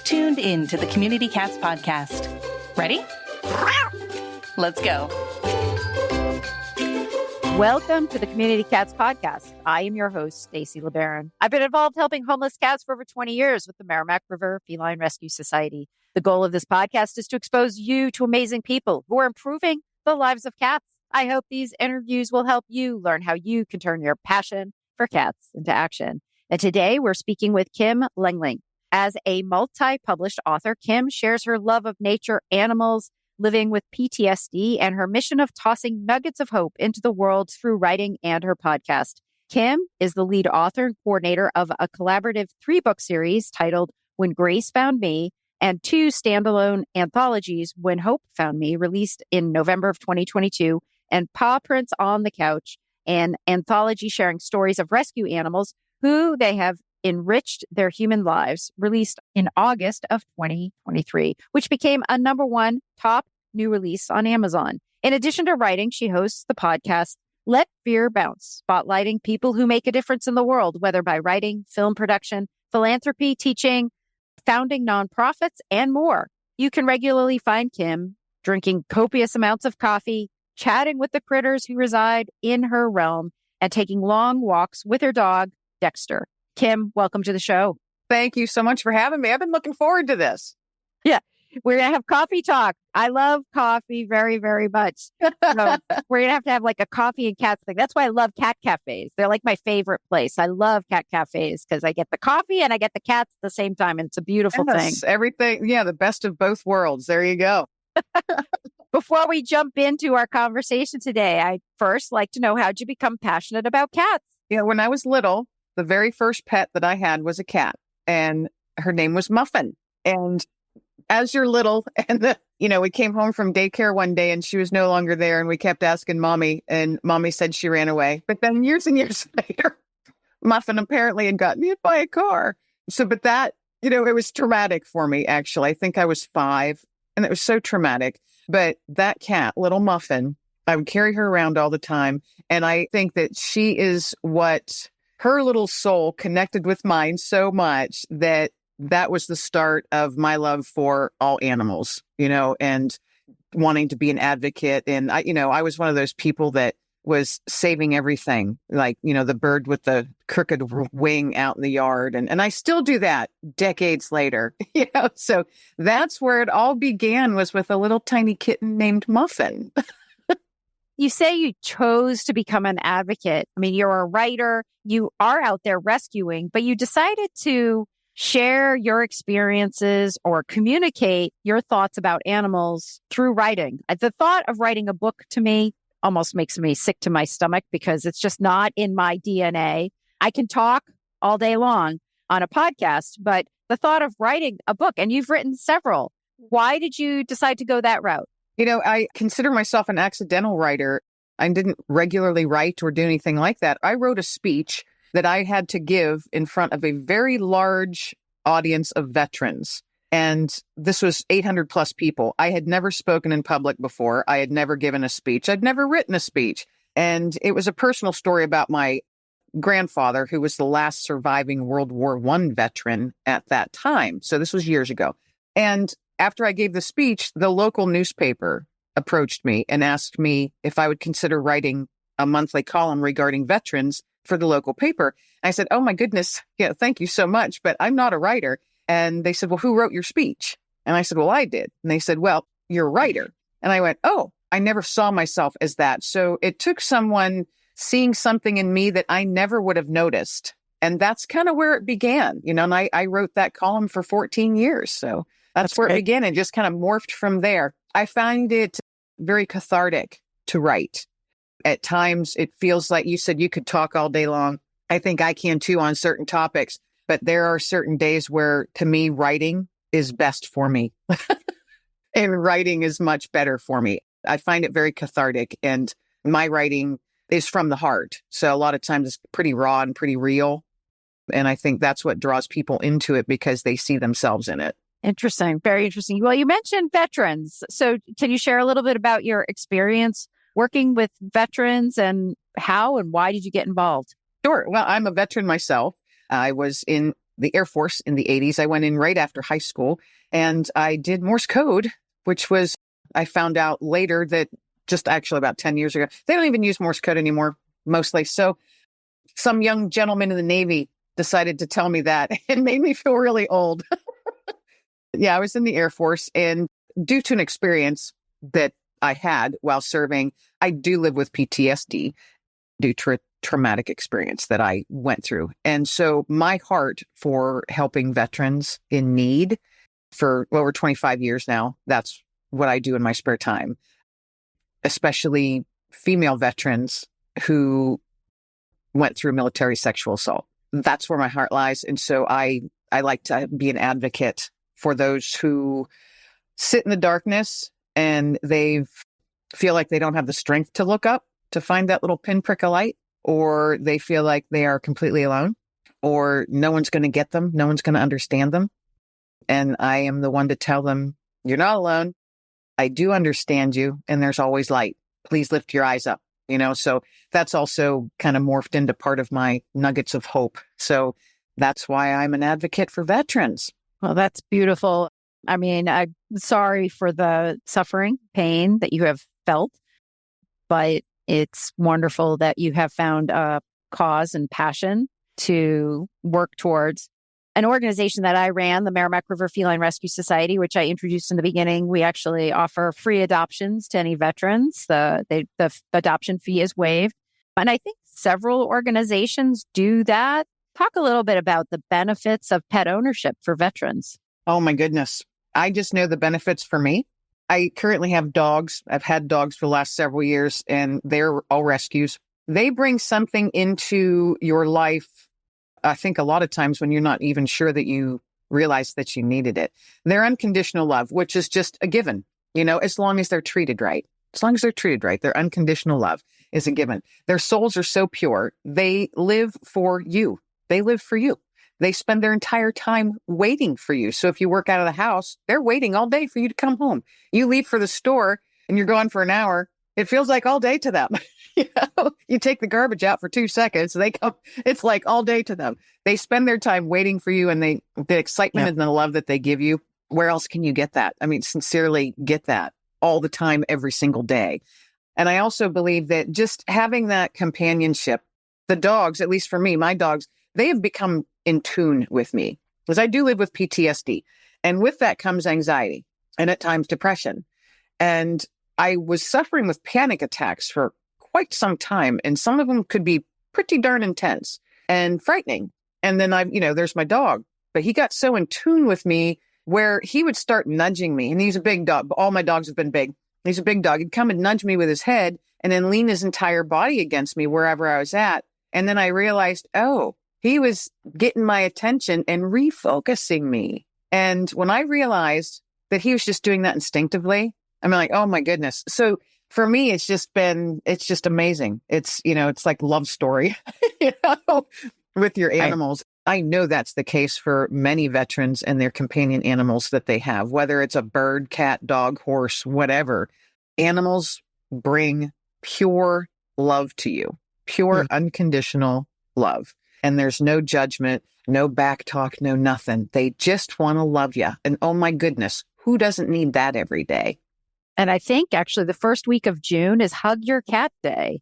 tuned in to the Community Cats podcast. Ready? Let's go. Welcome to the Community Cats podcast. I am your host, Stacey LeBaron. I've been involved helping homeless cats for over 20 years with the Merrimack River Feline Rescue Society. The goal of this podcast is to expose you to amazing people who are improving the lives of cats. I hope these interviews will help you learn how you can turn your passion for cats into action. And today we're speaking with Kim Lengling. As a multi-published author, Kim shares her love of nature, animals, living with PTSD, and her mission of tossing nuggets of hope into the world through writing and her podcast. Kim is the lead author and coordinator of a collaborative 3-book series titled When Grace Found Me and 2 standalone anthologies, When Hope Found Me, released in November of 2022, and Paw Prints on the Couch, an anthology sharing stories of rescue animals who they have enriched their human lives, released in August of 2023, which became a #1 top new release on Amazon. In addition to writing, she hosts the podcast Let Fear Bounce, spotlighting people who make a difference in the world, whether by writing, film production, philanthropy, teaching, founding nonprofits, and more. You can regularly find Kim drinking copious amounts of coffee, chatting with the critters who reside in her realm, and taking long walks with her dog, Dexter. Kim, welcome to the show. Thank you so much for having me. I've been looking forward to this. Yeah, we're going to have coffee talk. I love coffee very, very much. So we're going to have like a coffee and cats thing. That's why I love cat cafes. They're like my favorite place. I love cat cafes because I get the coffee and I get the cats at the same time. And it's a beautiful thing. Everything. Yeah, the best of both worlds. There you go. Before we jump into our conversation today, I'd first like to know, how'd you become passionate about cats? Yeah, when I was little, the very first pet that I had was a cat, and her name was Muffin. And as you're little, and we came home from daycare one day and she was no longer there, and we kept asking mommy, and mommy said she ran away. But then years and years later, Muffin apparently had gotten hit by a car. But that, it was traumatic for me, actually. I think I was 5, and it was so traumatic. But that cat, little Muffin, I would carry her around all the time. And I think that she is what her little soul connected with mine so much that was the start of my love for all animals, and wanting to be an advocate. And I was one of those people that was saving everything, like, the bird with the crooked wing out in the yard. And I still do that decades later, so that's where it all began, was with a little tiny kitten named Muffin. You say you chose to become an advocate. I mean, you're a writer, you are out there rescuing, but you decided to share your experiences or communicate your thoughts about animals through writing. The thought of writing a book to me almost makes me sick to my stomach because it's just not in my DNA. I can talk all day long on a podcast, but the thought of writing a book, and you've written several, why did you decide to go that route? I consider myself an accidental writer. I didn't regularly write or do anything like that. I wrote a speech that I had to give in front of a very large audience of veterans. And this was 800 plus people. I had never spoken in public before. I had never given a speech. I'd never written a speech. And it was a personal story about my grandfather, who was the last surviving World War I veteran at that time. So this was years ago. And after I gave the speech, the local newspaper approached me and asked me if I would consider writing a monthly column regarding veterans for the local paper. I said, oh my goodness, yeah, thank you so much, but I'm not a writer. And they said, well, who wrote your speech? And I said, well, I did. And they said, well, you're a writer. And I went, oh, I never saw myself as that. So it took someone seeing something in me that I never would have noticed. And that's kind of where it began, and I wrote that column for 14 years. So that's where it began, and just kind of morphed from there. I find it very cathartic to write. At times, it feels like, you said you could talk all day long. I think I can too on certain topics, but there are certain days where, to me, writing is best for me. And writing is much better for me. I find it very cathartic, and my writing is from the heart. So a lot of times it's pretty raw and pretty real. And I think that's what draws people into it, because they see themselves in it. Interesting. Very interesting. Well, you mentioned veterans. So can you share a little bit about your experience working with veterans, and how and why did you get involved? Sure. Well, I'm a veteran myself. I was in the Air Force in the 80s. I went in right after high school and I did Morse code, which was, I found out later that just actually about 10 years ago, they don't even use Morse code anymore, mostly. So some young gentleman in the Navy decided to tell me that and made me feel really old. Yeah, I was in the Air Force, and due to an experience that I had while serving, I do live with PTSD due to a traumatic experience that I went through. And so my heart for helping veterans in need for over 25 years now, that's what I do in my spare time, especially female veterans who went through military sexual assault. That's where my heart lies. And so I like to be an advocate for those who sit in the darkness and they feel like they don't have the strength to look up to find that little pinprick of light, or they feel like they are completely alone, or no one's going to get them. No one's going to understand them. And I am the one to tell them, you're not alone. I do understand you. And there's always light. Please lift your eyes up. So that's also kind of morphed into part of my nuggets of hope. So that's why I'm an advocate for veterans. Well, that's beautiful. I mean, I'm sorry for the suffering, pain that you have felt, but it's wonderful that you have found a cause and passion to work towards. An organization that I ran, the Merrimack River Feline Rescue Society, which I introduced in the beginning, we actually offer free adoptions to any veterans. The adoption fee is waived. And I think several organizations do that. Talk a little bit about the benefits of pet ownership for veterans. Oh, my goodness. I just know the benefits for me. I currently have dogs. I've had dogs for the last several years, and they're all rescues. They bring something into your life, I think a lot of times when you're not even sure that you realize that you needed it. Their unconditional love, which is just a given, as long as they're treated right. As long as they're treated right, their unconditional love is a given. Their souls are so pure. They live for you. They live for you. They spend their entire time waiting for you. So if you work out of the house, they're waiting all day for you to come home. You leave for the store and you're gone for an hour. It feels like all day to them. You take the garbage out for 2 seconds. They come, it's like all day to them. They spend their time waiting for you, and the excitement and the love that they give you. Where else can you get that? I mean, sincerely get that all the time, every single day. And I also believe that just having that companionship, the dogs, at least for me, my dogs, they have become in tune with me because I do live with PTSD. And with that comes anxiety and at times depression. And I was suffering with panic attacks for quite some time. And some of them could be pretty darn intense and frightening. And then there's my dog, but he got so in tune with me where he would start nudging me. And he's a big dog. All my dogs have been big. He's a big dog. He'd come and nudge me with his head and then lean his entire body against me wherever I was at. And then I realized, he was getting my attention and refocusing me. And when I realized that he was just doing that instinctively, I'm like, oh my goodness. So for me, it's just amazing. It's, it's like love story, with your animals. I know that's the case for many veterans and their companion animals that they have, whether it's a bird, cat, dog, horse, whatever. Animals bring pure love to you, pure unconditional love. And there's no judgment, no back talk, no nothing. They just want to love you. And oh my goodness, who doesn't need that every day? And I think actually the first week of June is Hug Your Cat Day.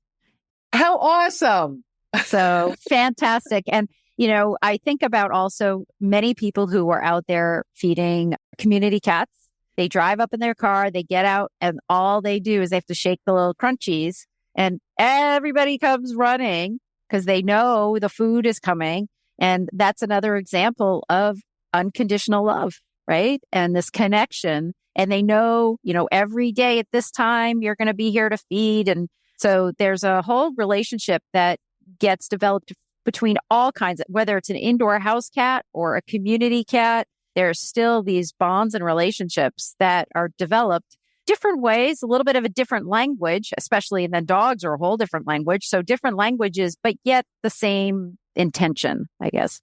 How awesome. So fantastic. And, I think about also many people who are out there feeding community cats. They drive up in their car, they get out, and all they do is they have to shake the little crunchies, and everybody comes running because they know the food is coming. And that's another example of unconditional love, right? And this connection. And they know, every day at this time, you're going to be here to feed. And so there's a whole relationship that gets developed between all kinds of, whether it's an indoor house cat or a community cat, there's still these bonds and relationships that are developed different ways, a little bit of a different language, especially, and then dogs are a whole different language. So different languages, but yet the same intention, I guess.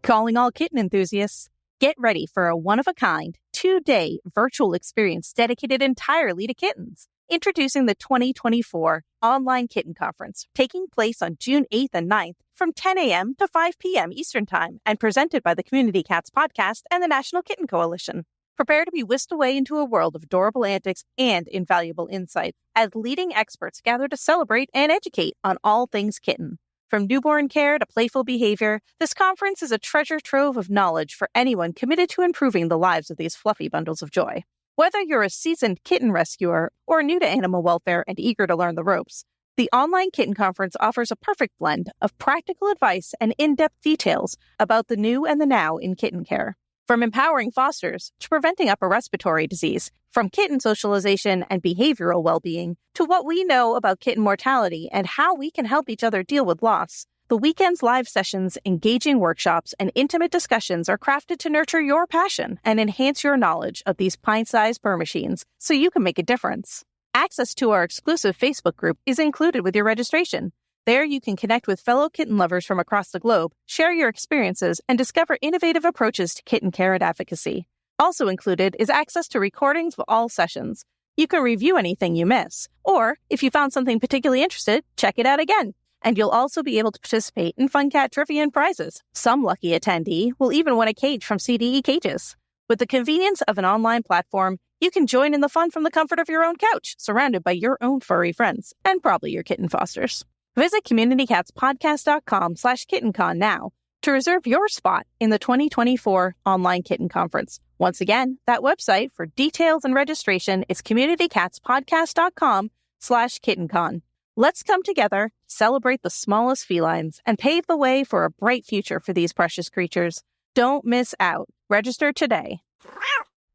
Calling all kitten enthusiasts. Get ready for a one-of-a-kind, 2-day virtual experience dedicated entirely to kittens. Introducing the 2024 Online Kitten Conference, taking place on June 8th and 9th from 10 a.m. to 5 p.m. Eastern Time, and presented by the Community Cats Podcast and the National Kitten Coalition. Prepare to be whisked away into a world of adorable antics and invaluable insight as leading experts gather to celebrate and educate on all things kitten. From newborn care to playful behavior, this conference is a treasure trove of knowledge for anyone committed to improving the lives of these fluffy bundles of joy. Whether you're a seasoned kitten rescuer or new to animal welfare and eager to learn the ropes, the Online Kitten Conference offers a perfect blend of practical advice and in-depth details about the new and the now in kitten care. From empowering fosters to preventing upper respiratory disease, from kitten socialization and behavioral well-being to what we know about kitten mortality and how we can help each other deal with loss, the weekend's live sessions, engaging workshops, and intimate discussions are crafted to nurture your passion and enhance your knowledge of these pint-sized purr machines so you can make a difference. Access to our exclusive Facebook group is included with your registration. There you can connect with fellow kitten lovers from across the globe, share your experiences, and discover innovative approaches to kitten care and advocacy. Also included is access to recordings of all sessions. You can review anything you miss, or if you found something particularly interested, check it out again. And you'll also be able to participate in fun cat trivia and prizes. Some lucky attendee will even win a cage from CDE Cages. With the convenience of an online platform, you can join in the fun from the comfort of your own couch, surrounded by your own furry friends, and probably your kitten fosters. Visit communitycatspodcast.com/kittencon now to reserve your spot in the 2024 Online Kitten Conference. Once again, that website for details and registration is communitycatspodcast.com/kittencon. Let's come together, celebrate the smallest felines, and pave the way for a bright future for these precious creatures. Don't miss out. Register today.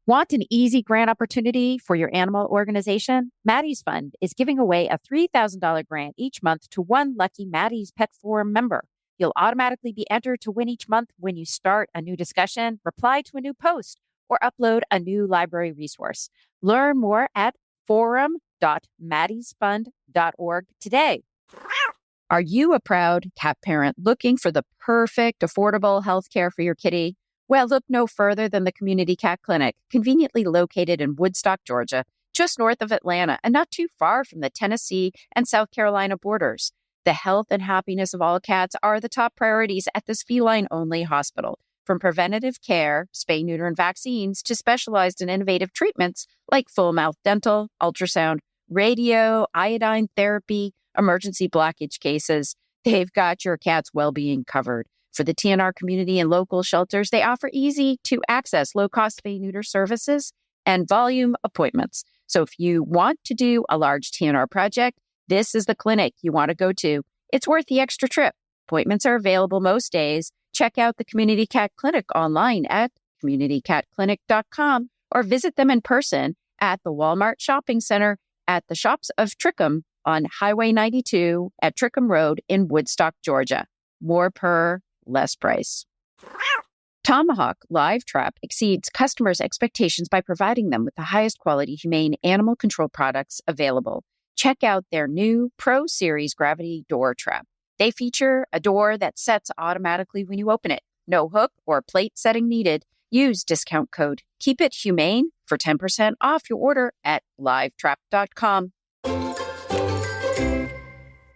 Want an easy grant opportunity for your animal organization? Maddie's Fund is giving away a $3,000 grant each month to one lucky Maddie's Pet Forum member. You'll automatically be entered to win each month when you start a new discussion, reply to a new post, or upload a new library resource. Learn more at forum.maddiesfund.org today. Are you a proud cat parent looking for the perfect, affordable health care for your kitty? Well, look no further than the Community Cat Clinic, conveniently located in Woodstock, Georgia, just north of Atlanta and not too far from the Tennessee and South Carolina borders. The health and happiness of all cats are the top priorities at this feline-only hospital. From preventative care, spay, neuter, and vaccines to specialized and innovative treatments like full mouth dental, ultrasound, radio, iodine therapy, emergency blockage cases, they've got your cat's well-being covered. For the TNR community and local shelters, they offer easy-to-access low-cost spay-neuter services and volume appointments. So if you want to do a large TNR project, this is the clinic you want to go to. It's worth the extra trip. Appointments are available most days. Check out the Community Cat Clinic online at communitycatclinic.com or visit them in person at the Walmart Shopping Center at the Shops of Trickham on Highway 92 at Trickham Road in Woodstock, Georgia. More per, less price. Tomahawk Live Trap exceeds customers' expectations by providing them with the highest quality humane animal control products available. Check out their new Pro Series Gravity Door Trap. They feature a door that sets automatically when you open it. No hook or plate setting needed. Use discount code Keep It Humane for 10% off your order at livetrap.com.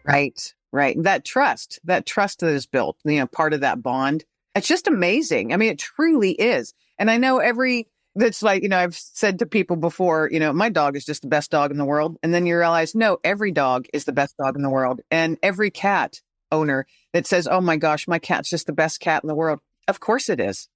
Right. That trust that is built, part of that bond. It's just amazing. I mean, it truly is. And I know that's like, I've said to people before, my dog is just the best dog in the world. And then you realize, no, every dog is the best dog in the world. And every cat owner that says, oh my gosh, my cat's just the best cat in the world. Of course it is.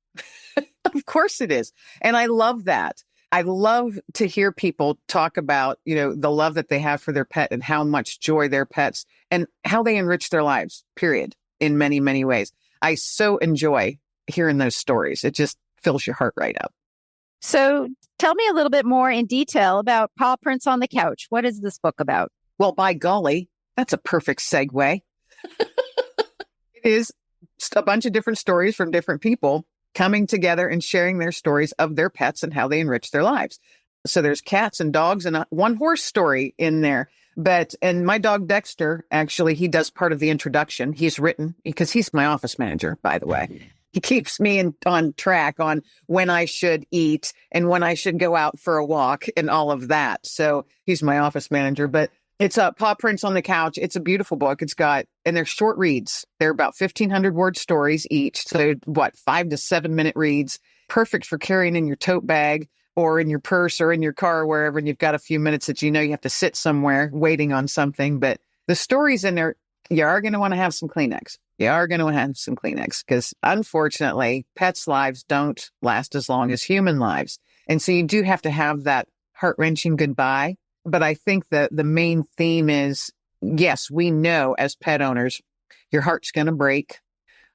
Of course it is. And I love that. I love to hear people talk about, the love that they have for their pet and how much joy their pets and how they enrich their lives, period, in many, many ways. I so enjoy hearing those stories. It just fills your heart right up. So tell me a little bit more in detail about Paw Prints on the Couch. What is this book about? Well, by golly, that's a perfect segue. It is a bunch of different stories from different people coming together and sharing their stories of their pets and how they enrich their lives. So there's cats and dogs and one horse story in there. And my dog Dexter, actually, he does part of the introduction. He's written, because he's my office manager, by the way. He keeps me on track on when I should eat and when I should go out for a walk and all of that. So he's my office manager, but it's Paw Prints on the Couch. It's a beautiful book. And they're short reads. They're about 1,500 word stories each. So 5 to 7 minute reads, perfect for carrying in your tote bag or in your purse or in your car or wherever. And you've got a few minutes that you have to sit somewhere waiting on something. But the stories in there, you are going to want to have some Kleenex. You are going to have some Kleenex because unfortunately, pets' lives don't last as long as human lives. And so you do have to have that heart-wrenching goodbye. But I think that the main theme is, yes, we know as pet owners, your heart's going to break,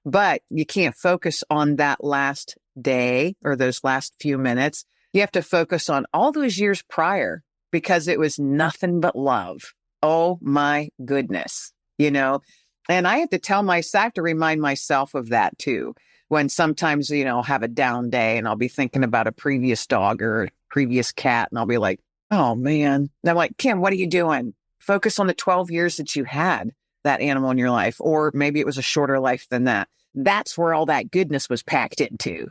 but you can't focus on that last day or those last few minutes. You have to focus on all those years prior because it was nothing but love. Oh my goodness, And I have to remind myself of that too. When sometimes, I'll have a down day and I'll be thinking about a previous dog or a previous cat and I'll be like, oh man. And I'm like, Kim, what are you doing? Focus on the 12 years that you had that animal in your life. Or maybe it was a shorter life than that. That's where all that goodness was packed into,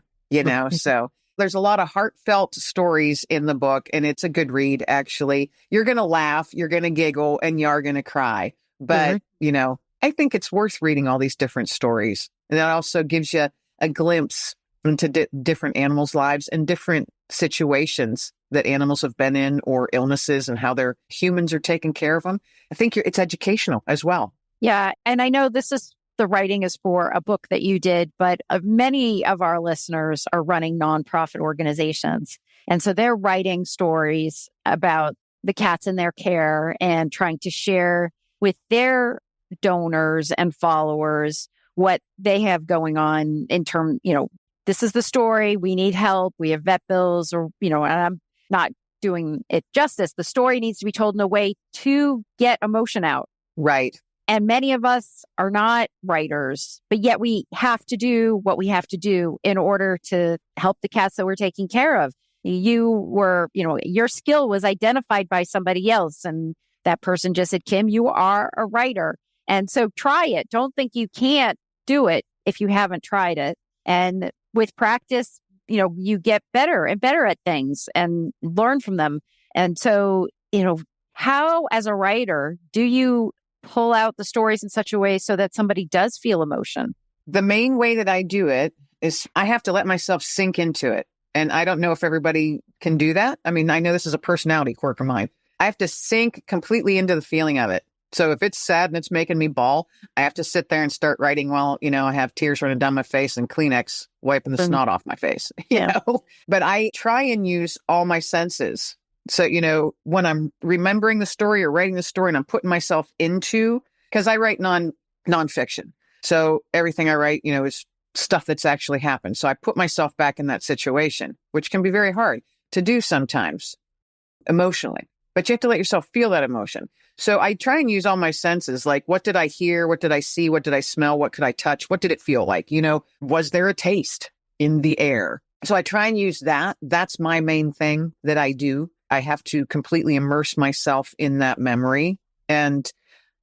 So there's a lot of heartfelt stories in the book and it's a good read, actually. You're going to laugh, you're going to giggle, and you are going to cry. But, I think it's worth reading all these different stories. And that also gives you a glimpse into different animals' lives and different situations that animals have been in or illnesses and how their humans are taking care of them. I think it's educational as well. Yeah. And I know the writing is for a book that you did, but many of our listeners are running nonprofit organizations. And so they're writing stories about the cats in their care and trying to share with their donors and followers what they have going on in terms, this is the story. We need help. We have vet bills and I'm not doing it justice. The story needs to be told in a way to get emotion out. Right. And many of us are not writers, but yet we have to do what we have to do in order to help the cats that we're taking care of. Your skill was identified by somebody else. And that person just said, Kim, you are a writer. And so try it. Don't think you can't do it if you haven't tried it. And with practice, you get better and better at things and learn from them. And so, how as a writer do you pull out the stories in such a way so that somebody does feel emotion? The main way that I do it is I have to let myself sink into it. And I don't know if everybody can do that. I mean, I know this is a personality quirk of mine. I have to sink completely into the feeling of it. So if it's sad and it's making me bawl, I have to sit there and start writing while, I have tears running down my face and Kleenex wiping the snot off my face, But I try and use all my senses. So, when I'm remembering the story or writing the story and I'm putting myself into, because I write nonfiction. So everything I write, is stuff that's actually happened. So I put myself back in that situation, which can be very hard to do sometimes emotionally. But you have to let yourself feel that emotion. So I try and use all my senses. Like, what did I hear? What did I see? What did I smell? What could I touch? What did it feel like? Was there a taste in the air? So I try and use that. That's my main thing that I do. I have to completely immerse myself in that memory. And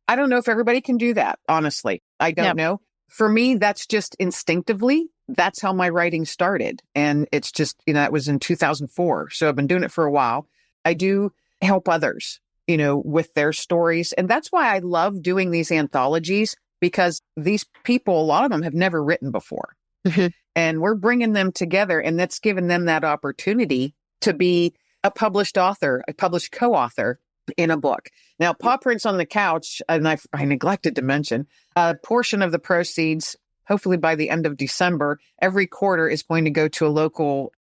I don't know if everybody can do that, honestly. I don't know. For me, that's just instinctively. That's how my writing started. And it's just, that was in 2004. So I've been doing it for a while. I do help others, with their stories. And that's why I love doing these anthologies, because these people, a lot of them have never written before. Mm-hmm. And we're bringing them together, and that's given them that opportunity to be a published author, a published co-author in a book. Now, Paw Prints on the Couch, and I neglected to mention, a portion of the proceeds, hopefully by the end of December, every quarter is going to go to a local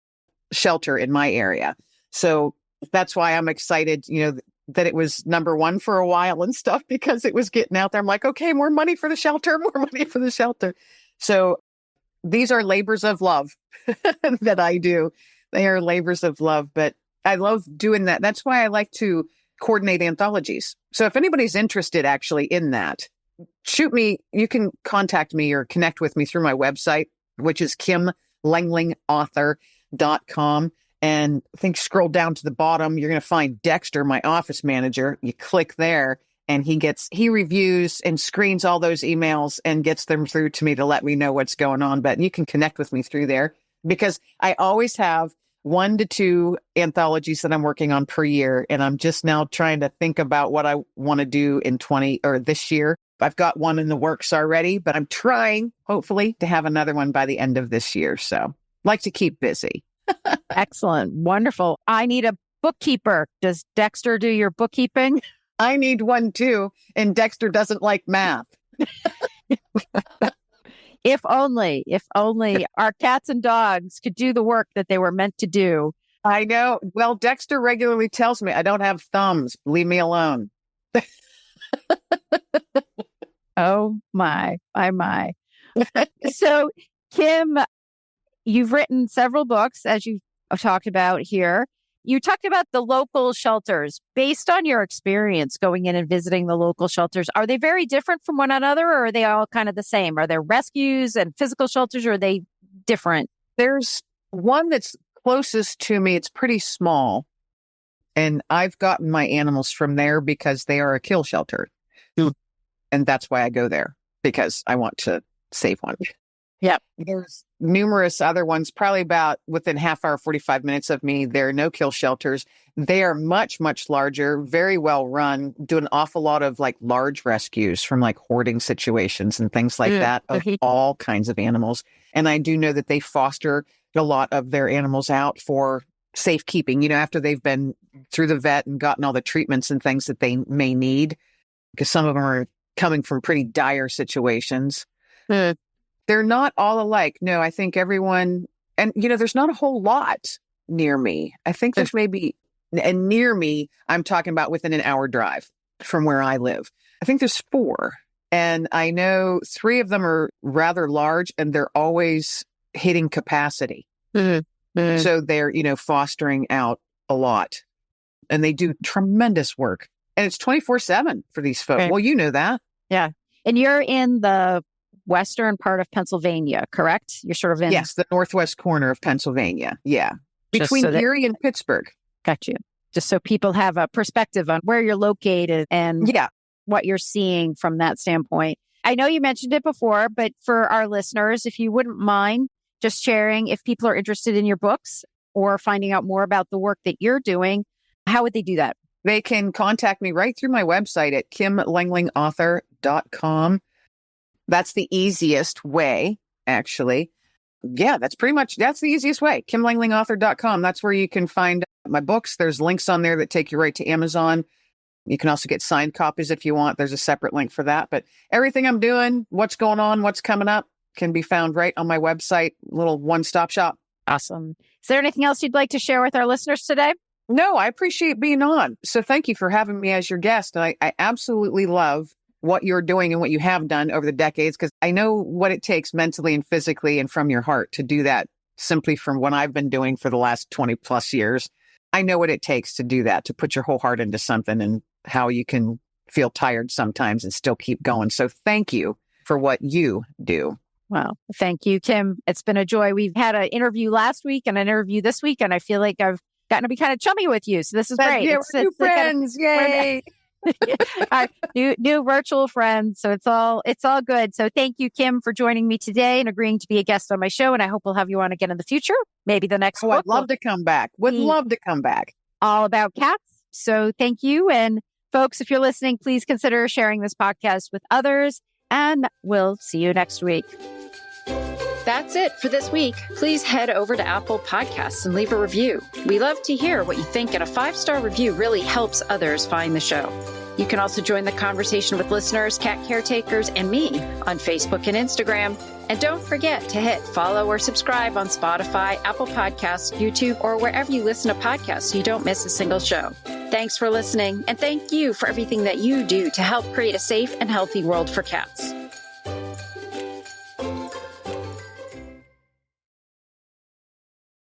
shelter in my area. So that's why I'm excited, that it was number one for a while and stuff, because it was getting out there. I'm like, okay, more money for the shelter, more money for the shelter. So these are labors of love that I do. They are labors of love, but I love doing that. That's why I like to coordinate anthologies. So if anybody's interested actually in that, shoot me. You can contact me or connect with me through my website, which is kimlenglingauthor.com. And I think scroll down to the bottom, you're going to find Dexter, my office manager. You click there and he reviews and screens all those emails and gets them through to me to let me know what's going on. But you can connect with me through there because I always have 1 to 2 anthologies that I'm working on per year. And I'm just now trying to think about what I want to do in this year. I've got one in the works already, but I'm trying, hopefully, to have another one by the end of this year. So like to keep busy. Excellent. Wonderful. I need a bookkeeper. Does Dexter do your bookkeeping? I need one too. And Dexter doesn't like math. If only our cats and dogs could do the work that they were meant to do. I know. Well, Dexter regularly tells me I don't have thumbs. Leave me alone. Oh my. So, Kim, you've written several books, as you've talked about here. You talked about the local shelters. Based on your experience going in and visiting the local shelters, are they very different from one another, or are they all kind of the same? Are there rescues and physical shelters, or are they different? There's one that's closest to me. It's pretty small. And I've gotten my animals from there because they are a kill shelter. And that's why I go there, because I want to save one. Yeah. There's numerous other ones, probably about within half hour, 45 minutes of me. There are no kill shelters. They are much, much larger, very well run, do an awful lot of like large rescues from like hoarding situations and things like that of all kinds of animals. And I do know that they foster a lot of their animals out for safekeeping, after they've been through the vet and gotten all the treatments and things that they may need, because some of them are coming from pretty dire situations. They're not all alike. No, I think everyone, and there's not a whole lot near me. I think there's maybe, and near me, I'm talking about within an hour drive from where I live. I think there's 4. And I know 3 of them are rather large and they're always hitting capacity. So they're, fostering out a lot, and they do tremendous work. And it's 24/7 for these folks. Right. Well, you know that. Yeah. And you're in the western part of Pennsylvania, correct? You're sort of in... Yes, the northwest corner of Pennsylvania. Yeah. Between Erie and Pittsburgh. Got you. Just so people have a perspective on where you're located and what you're seeing from that standpoint. I know you mentioned it before, but for our listeners, if you wouldn't mind just sharing, if people are interested in your books or finding out more about the work that you're doing, how would they do that? They can contact me right through my website at kimlenglingauthor.com. That's the easiest way, actually. Yeah, that's the easiest way. kimlenglingauthor.com. That's where you can find my books. There's links on there that take you right to Amazon. You can also get signed copies if you want. There's a separate link for that. But everything I'm doing, what's going on, what's coming up, can be found right on my website, little one-stop shop. Awesome. Is there anything else you'd like to share with our listeners today? No, I appreciate being on. So thank you for having me as your guest. I absolutely love what you're doing and what you have done over the decades, because I know what it takes mentally and physically and from your heart to do that simply from what I've been doing for the last 20 plus years. I know what it takes to do that, to put your whole heart into something, and how you can feel tired sometimes and still keep going. So thank you for what you do. Well, thank you, Kim. It's been a joy. We've had an interview last week and an interview this week, and I feel like I've gotten to be kind of chummy with you. So this is great. Yeah, we're new friends. Yay. Our new virtual friends. So it's all good. So thank you, Kim, for joining me today and agreeing to be a guest on my show. And I hope we'll have you on again in the future. Maybe the next book. I'd love to come back. Would love to come back. All about cats. So thank you. And folks, if you're listening, please consider sharing this podcast with others, and we'll see you next week. That's it for this week. Please head over to Apple Podcasts and leave a review. We love to hear what you think, and a 5-star review really helps others find the show. You can also join the conversation with listeners, cat caretakers, and me on Facebook and Instagram. And don't forget to hit follow or subscribe on Spotify, Apple Podcasts, YouTube, or wherever you listen to podcasts so you don't miss a single show. Thanks for listening, and thank you for everything that you do to help create a safe and healthy world for cats.